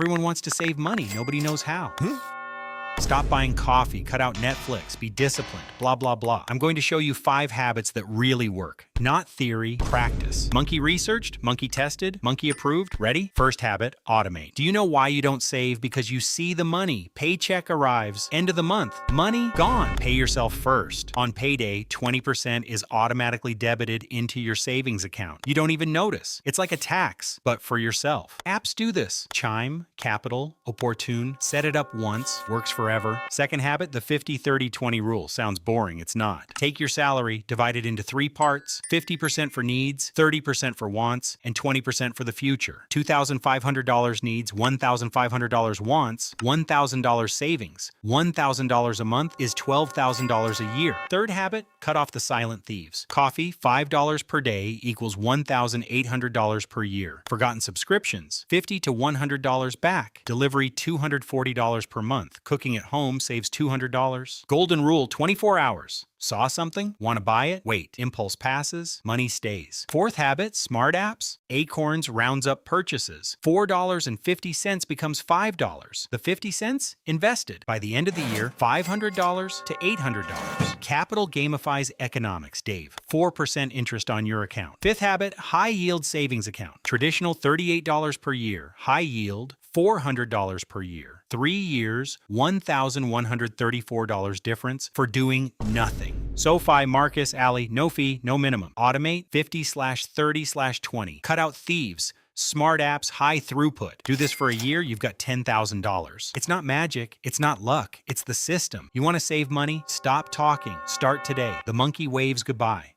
Everyone wants to save money. Nobody knows how. Stop buying coffee, cut out Netflix, be disciplined, blah, blah, blah. I'm going to show you 5 habits that really work. Not theory, practice. Monkey researched, monkey tested, monkey approved. Ready? First habit, automate. Do you know why you don't save? Because you see the money. Paycheck arrives, end of the month. Money gone. Pay yourself first. On payday, 20% is automatically debited into your savings account. You don't even notice. It's like a tax, but for yourself. Apps do this. Chime, Capital, Opportune. Set it up once, works forever. Second habit, the 50-30-20 rule. Sounds boring, it's not. Take your salary, divide it into 3 parts, 50% for needs, 30% for wants, and 20% for the future. $2,500 needs, $1,500 wants, $1,000 savings. $1,000 a month is $12,000 a year. Third habit, cut off the silent thieves. Coffee, $5 per day equals $1,800 per year. Forgotten subscriptions, $50 to $100 back. Delivery, $240 per month. Cooking at home saves $200. Golden rule, 24 hours. Saw something? Want to buy it? Wait. Impulse passes, money stays. Fourth habit, smart apps. Acorns rounds up purchases. $4.50 becomes $5. The 50 cents? Invested. By the end of the year, $500 to $800. Capital gamifies economics, Dave. 4% interest on your account. Fifth habit, high yield savings account. Traditional $38 per year. High yield, $400 per year. 3 years, $1,134 difference for doing nothing. SoFi, Marcus, Alley, no fee, no minimum. Automate 50/30/20. Cut out thieves. Smart apps, high throughput. Do this for a year, you've got $10,000. It's not magic, it's not luck, it's the system. You want to save money? Stop talking. Start today. The monkey waves goodbye.